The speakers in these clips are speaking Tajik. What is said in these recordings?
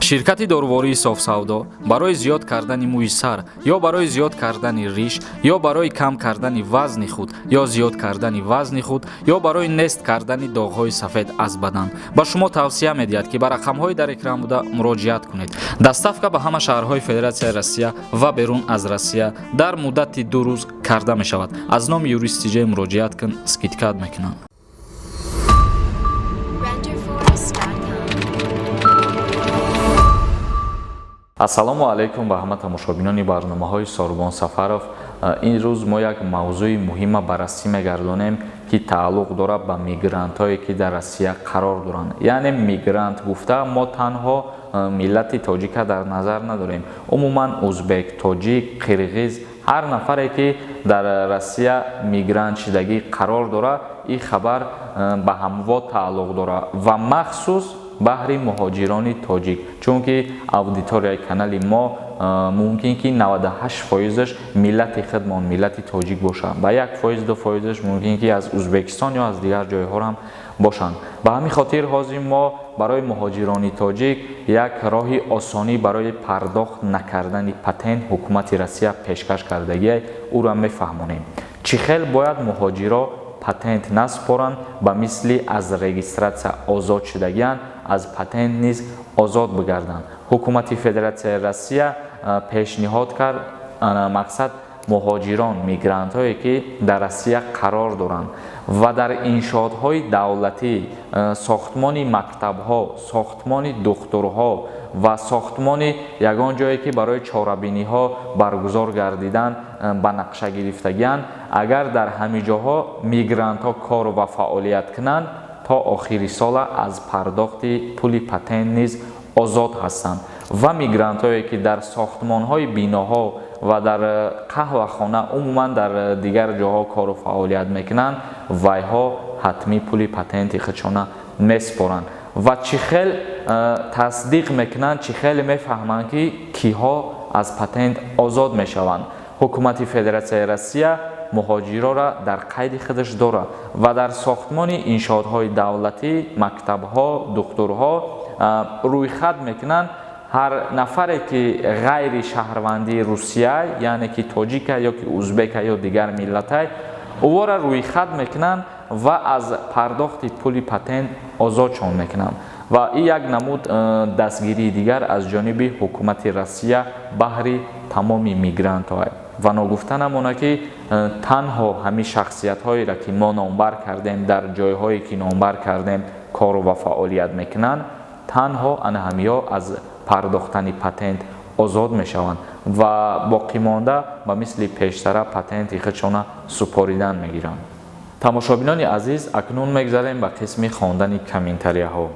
ширкати дорувории софсавдо барои зиёд кардани мӯи сар ё барои зиёд кардани риш ё барои кам кардани вазни худ ё зиёд кардани вазни худ ё барои нест кардани доғҳои сафед аз бадан ба шумо тавсия медиҳад ки ба рақамҳои дар экран буда муроҷиат кунед. Доставка ба ҳама шаҳрҳои Федератсияи Россия ва берун аз Россия дар муддати 2 рӯз карда мешавад. Аз номи юристи ҷей муроҷиат кун, скидкат мекунанд. ассалому алайкум ба ҳама тамошобинони барномаҳои Сорбон Сафаров. ин рӯз мо як мавзӯи муҳимма баррасӣ мегардонем ки тааллуқ дорад ба мигрантҳое ки дар Россия қарор доранд. Яъне мигрант гуфта мо танҳо миллати тоҷика дар назар надорем. Умуман узбек, тоҷик, қирғиз, ҳар нафаре ки дар Россия мигрант шидагӣ қарор дорад, ин хабар ба ҳамво тааллуқ дорад ва махсус баҳри муҳоҷирони тоҷик, чунки аудиторияи канали мо мумкин ки 98% миллати худмон миллати тоҷик бошад. Ба 1%-2% мумкин ки аз Узбекистон ё аз дигар ҷойҳо ҳам бошанд. Ба ҳамин хотир ҳозир мо барои муҳоҷирони тоҷик як роҳи осонӣ барои пардохт накардани патент ҳукумати Россия пешкаш кардагиай, ӯро мефаҳмонем. Чӣ хел бояд муҳоҷиро патент наспоранд ба мисли аз регистратсия озод шудагиянд, аз патент низ озод бигарданд. ҳукумати Федератсияи Россия пешниҳод кард мақсад муҳоҷирон, мигрантҳое ки дар Россия қарор доранд ва дар иншоотҳои давлатӣ, сохтмони мактабҳо, сохтмони духтурҳо ва сохтмони ягон ҷое ки барои чорабиниҳо баргузор гардидан ба нақша гирифтагиянд, агар дар ҳамин ҷоҳо мигрантҳо кор ва фаъолият кунанд, то охири сола аз пардохти пули патент низ озод ҳастанд. Ва мигрантҳое ки дар сохтмонҳои биноҳо ва дар қаҳвахона, умуман дар дигар ҷоҳо кору фаъолият мекунанд, вайҳо ҳатмӣ пули патенти худшона меспоранд. Ва чӣ хел тасдиқ мекунанд, чӣ хел мефаҳманд ки киҳо аз патент озод мешаванд. ҳукумати Федератсияи Россия муҳоҷирора дар қайди худаш дорад ва дар сохтмони иншоотҳои давлатӣ, мактабҳо, духтурҳо рӯйхат мекунанд. ҳар нафаре ки ғайри шаҳрвандии Русия, яъне ки тоҷика ё ки узбека ё дигар миллатай, ӯвора рӯйхат мекунанд ва аз пардохти пули патент озодшон мекунанд. Ва ин як намуд дастгирии дигар аз ҷониби ҳукумати Россия баҳри тамоми мигрантҳо. ва ногуфта намона ки танҳо ҳамин шахсиятҳоеро ки мо номбар кардем, дар ҷойҳое ки номбар кардем кору ва фаъолият мекунанд, танҳо ана ҳамиҳо аз пардохтани патент озод мешаванд ва боқимонда ба мисли пештара патенти худшона супоридан мегиранд. тамошобинони азиз, акнун мегзарем ба қисми хондани комментарияҳо.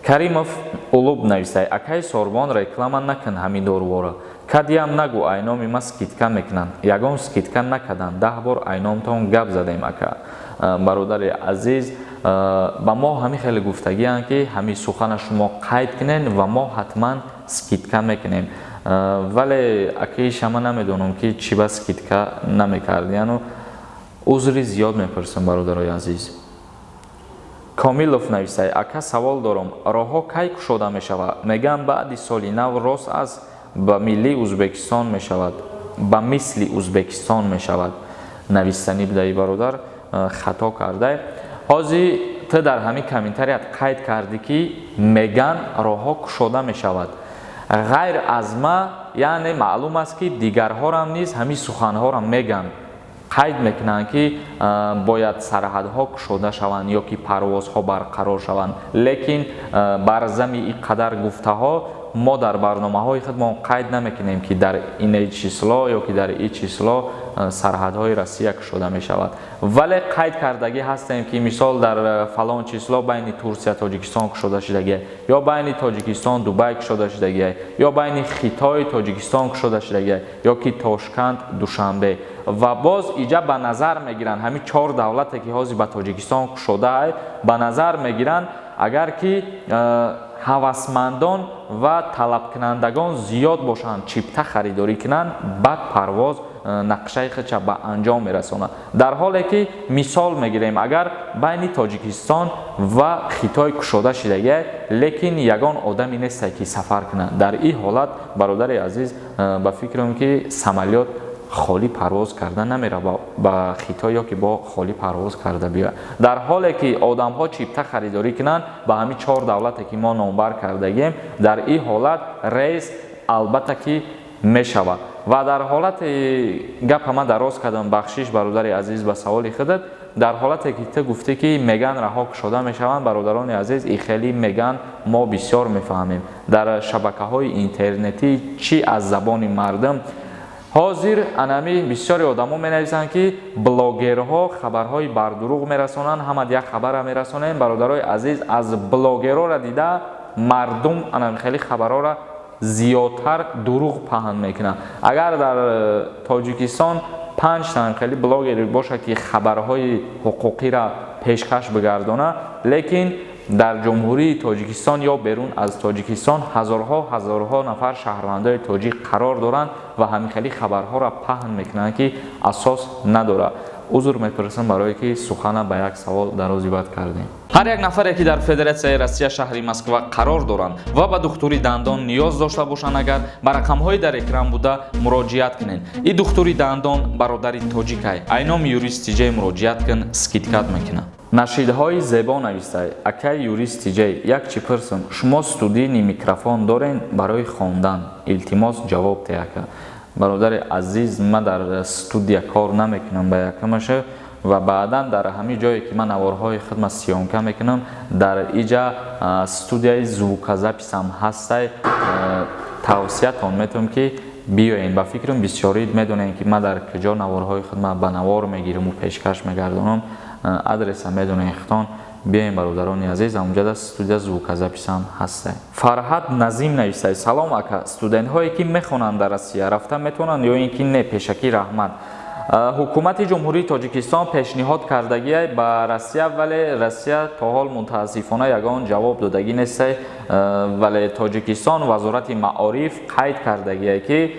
Каримов улуб нависай: акай Сорбон, реклама накун ҳамин дорувора. Кадиам нагу, айноми ма скидка мекунанд. Ягон скидка накарданд, 10 бор айномтон гап задем ака. Бародари азиз, ба мо ҳамин хеле гуфтагиянд ки ҳамин сухана шумо қайд кунед ва мо ҳатман скидка мекунем. Вале акаи шама намедонам ки чӣ ба скидка намекардияну узри зиёд мепурсам. Бародари азиз, Комилов нависай: ака савол дорам, роҳҳо кай кушода мешавад? Меган баъди соли нав рост аст ба милли Узбекистон мешавад, ба мисли Узбекистон мешавад. Навистани бидаи бародар хато кардай. ҳозир ту дар ҳамин комментарият қайд кардӣ ки меган роҳҳо кушода мешавад. ғайр аз ма, яъне маълум аст ки дигарҳорам низ ҳамин суханҳорам меган, қайд мекунанд ки бояд сарҳадҳо кушода шаванд ё ки парвозҳо барқарор шаванд. Лекин бар зами ин қадар гуфтаҳо мо дар барномаҳои худмон қайд намекунем ки дар ин число ё ки дар ин число сарҳадҳои Россия кушода мешавад. Вале қайд кардагӣ ҳастем ки мисол дар фалон число байни Турсия Тоҷикистон кушода шудагиай, ё байни Тоҷикистон Дубай кушода шудагиай, ё байни Хитой Тоҷикистон кушода шудагиай, ё ки Тошканд Душанбе. ва боз иҷа ба назар мегиранд ҳамин 4 давлате ки ҳозир ба Тоҷикистон кушодаай, ба назар мегиранд агар ки ҳавасмандон ва талабкунандагон зиёд бошанд, чипта харидорӣ кунанд, баъд парвоз нақшаи худша ба анҷом мерасонад. Дар ҳоле ки мисол мегирем, агар байни Тоҷикистон ва Хитой кушода шудагия, лекин ягон одаме несте ки сафар кунад. Дар ин ҳолат бародари азиз ба фикрам ки самолёт холӣ парвоз карда намера ба Хитой ё ки бо холӣ парвоз карда биёяд. Дар ҳоле ки одамҳо чипта харидорӣ кунанд ба ҳамин 4 давлате ки мо номбар кардагем, дар ин ҳолат рейс албатта ки мешавад. Ва дар ҳолати гапама дароз кардам, бахшиш бародари азиз ба саволи худат, дар ҳолате ки ту гуфтӣ ки меган раҳо кушода мешаванд, бародарони азиз, ин хеле меган мо бисёр мефаҳмем. Дар шабакаҳои интернетӣ чӣ аз забони мардум ҳозир анами бисёри одамо менависанд ки блогерҳо хабарҳои бардурӯғ мерасонанд, ҳамад як хабара мерасонанд. Бародарои азиз, аз блогерҳоро дида мардум анами хеле хабарҳоро зиёдтар дурӯғ паҳн мекунанд. Агар дар Тоҷикистон 5 та хеле блогер боша ки хабарҳои ҳуқуқиро пешкаш бигардона, лекин дар ҷумҳурии Тоҷикистон ё берун аз Тоҷикистон ҳазорҳо нафар шаҳрвандои тоҷик қарор доранд ва ҳамин хеле хабарҳоро паҳн мекунанд ки асос надорад. узр мепурсам барое ки сухана ба як савол дарози бад кардем. ҳар як нафаре ки дар Федератсияи Россия шаҳри Москва қарор доранд ва ба духтури дандон ниёз дошта бошанд, агар ба рақамҳои дар экран буда муроҷиат кунед. И духтури дандон бародари тоҷикай, айном юрист тиҷей муроҷиат кун, скидкат мекунад. Нашидҳои зебо навистай. Акай юрист тиҷей, як чӣ пурсам, шумо студийни микрофон дорен барои хондан? Илтимос ҷавоб теяка. Бародари азиз, ман дар студия кор намекунам ба якамаша ва баъдан дар ҳамин ҷое ки ман наворҳои худма сиёмка мекунам, дар иҷа студияи звуказаписам ҳастай. Тавсиятон метавонам ки биёен. Ба фикрам бисёрӣ медонем ки ман дар куҷо наворҳои худма ба навор мегирам ва пешкаш мегардонам. Адреса медонем хитон. بیایم برادران عزیز، اونجا استودیا звуказапис هم هسته. فرهاد نظیم نویسه: سلام اکا، استودنت هایی که میخونند در روسیه رفتن میتونن یا اینکه نه؟ پیشکی رحمت. حکومت جمهوری تاجیکستان پیشنهاد کردگی با روسیه، ولی روسیه تا حال متاسفانه یگان جواب دادگی نیست. ولی تاجیکستان وزارت معارف قید کردگی که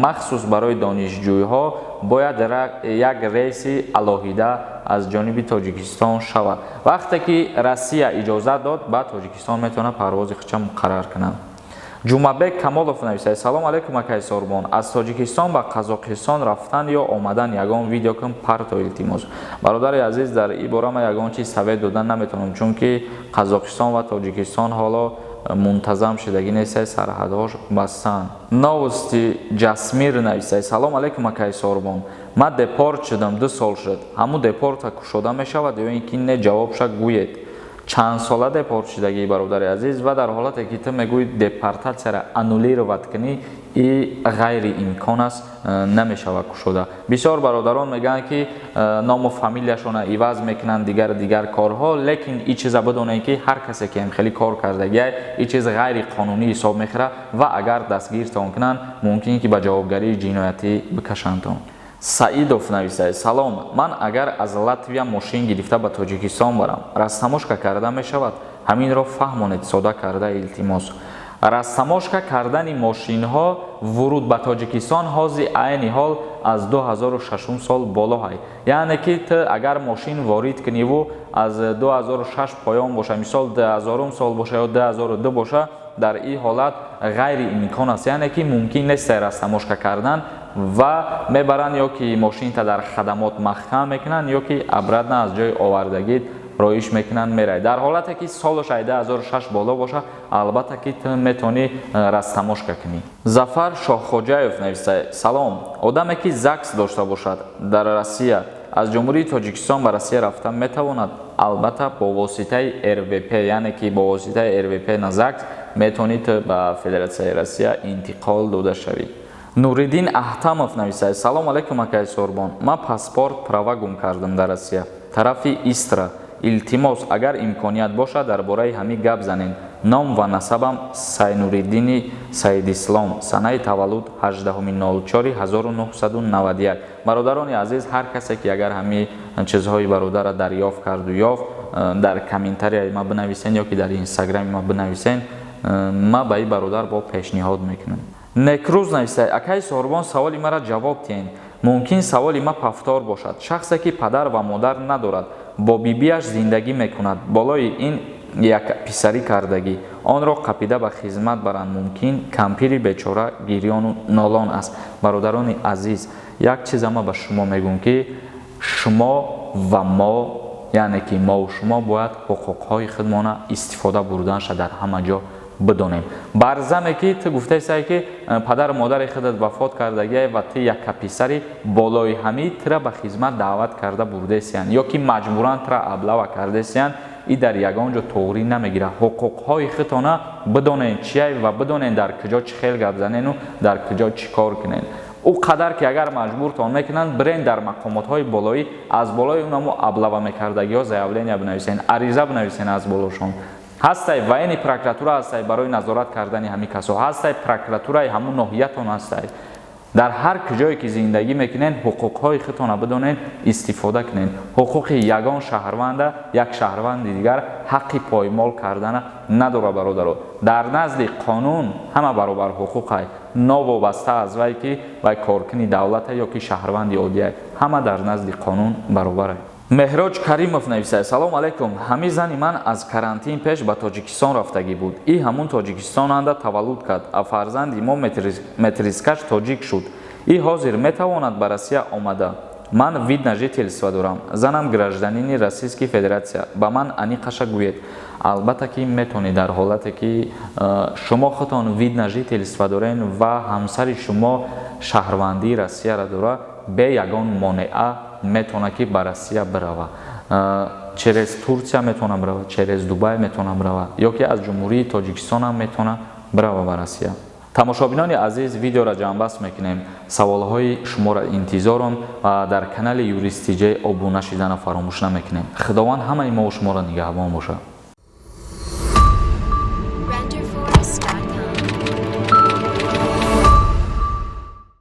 مخصوص برای دانشجویها باید یک ریس علاهیده از جانب تاجیکستان شود. وقتی که روسیه اجازه داد، بعد تاجیکستان میتونه پرواز خودش مقرر کنه. جمعبک کمالوف نویسه: سلام علیکم اکای سوربون، از تاجیکستان به قزاقستان رفتن یا آمدن یگان ویدیو کم پرتو التماس. برادر عزیز، در این باره من یگان چیز سوید دادن نمیتونم، چون که قزاقستان و تاجیکستان حالا منتظم شدگی نیست، سرحدهاش بستن. نوستی جسمیر نویسه: سلام علیکم اکای سوربون، من دپورت شدم، 2 سال شد. همون دپورت کشوده میشود یا اینکه نه؟ جوابش گوید. چند ساله دپورت شدگی برادر عزیز و در حالتی که تو میگوی دپورتاسیا را انولیرovat کنی، این غیر امکان است، نمیشود کشوده. بسیار برادران میگن که نام و فامیلیشون عوض میکنن، دیگر کارها، لیکن این چیزا بدونین که هر کسی که خیلی کار کردگی این چیز غیر قانونی حساب میخوره و اگر دستگیرتون کنن ممکنه که به جوابگری جنایتی بکشنتون. سعیدوف نویسه: سلام، من اگر از لاتویا ماشین گرفته به تاجیکستان برم، رستماشکا کرده می شود؟ همین را فهمانید، ساده کرده التماس. رستماشکا کردن ماشین ها ورود به تاجیکستان حاضی عین حال از 2600 سال بالا های. یعنی که تو اگر ماشین وارد کنی و از 2006 پایان باشه، مثال 2000 سال باشه یا 2002 باشه، در این حالت غیر امکان است. یعنی که ممکن نیست رستماشکا کردن و میبرن یا که ماشین تا در خدمات محکم میکنن یا که ابرد از جای آوردگی رویش میکنن میره. در حالتی که سالش 2006 بالا باشه، البته که تو میتونی رستماشکا کنی. ظفر شاهخوجایف نویسه: سلام، آدمی که زکس داشته باشد در روسیه از جمهوری تاجیکستان به روسیه رفتن میتواند؟ البته با واسطه RVP، یعنی که با واسطه RVP نزکس میتونید به فدراسیون روسیه انتقال داده شوید. نوریدین احتماف نویسه: سلام علیکم اکای سوربون، من پاسپورت پراوا گم کردم در روسیه، طرفی ایسترا. التماس اگر امکانیت باشه درباره همین گپ زنین. نام و نسبم سینوریدین سیداسلام، سنه تولد 18/04/1991. برادران عزیز، هر کسی که اگر همین چیزهای برادر را دریافت کرد و یافت، در کامنتاری ما بنویسین یا که در اینستاگرام ما بنویسین، ما به این برادر با پیشنهاد میکنم. نکروز نویسه: اکای سوربون، سوالی مرا جواب دهید. мумкин саволи ма пафтор бошад. шахсе ки падар ва модар надорад, бо бибиаш зиндагӣ мекунад, болои ин як писарӣ кардагӣ, онро қапида ба хизмат баранд, мумкин кампири бечора гирёну нолон аст. бародарони азиз, як чизе ма ба шумо мегӯям ки шумо ва мо, яъне ки мову шумо бояд ҳуқуқҳои худмона истифода бурданша дар ҳама ҷо бидонем. барзаме ки ту гуфтаисае ки падару модари худат вафот кардагие ва ту яка писари болои ҳамӣ тура ба хизмат даъват карда бурдесиянд ё ки маҷбуран тура аблава кардесиянд, и дар ягон ҷо тоғрӣ намегирад. ҳуқуқҳои худтона бидонед чие ва бидонед дар куҷо чӣ хел гап занену дар куҷо чӣ кор кунед. او قدر که اگر مجبورتان میکنند برین در مقامات های بالایی از بالای اونمو ابلاغ میکردگی ها زیاولین بنویسین، عریضه بنویسین از بالاشون. هستای و این پروکراتورا هستای برای نظارت کردن همین کسا، هستای پروکراتورای همون ناحیه‌تون هستای. در هر کجایی که زندگی میکنین حقوق‌های خودتون بدونین، استفاده کنین. حقوق یگان شهروند یک شهروند دیگر حق پایمال کردن نداره برادران. در نزد قانون همه برابر حقوق است. نوابسته از وی که وی کارکنی دولت یا که شهروند عادی است، همه در نزد قانون برابر است. مهراج کریمов نویسه: سلام علیکم. همین زنی من از карантин پیش به تاجیکستان رفتگی بود. این همون تاجیکستان انده تولد کرد. فرزندی ما متریسکش تاجیک شد. این حاضر میتواند به روسیه آمده. من вид на жительство дорам. Занам гражданини Российской Федерации. Ба ман аниқаша гӯед. Албатта ки метавонед дар ҳолате ки шумо худтон вид на жительство дорен ва ҳамсари шумо шаҳрвандии Россияро дора, бе ягон монеа метавонад ки ба Россия барава. Через Турция метавонад барава, через Дубай метавонад барава, ё ки аз ҷумҳурии Тоҷикистон ҳам метавонад барава ба Россия. тамошобинони азиз, видеоро ҷамъбаст мекунем. саволҳои шуморо интизорам ва дар канали юристиҷа обуна шидана фаромӯш намекунем. худованд ҳамаи мо шуморо нигаҳбон бошад.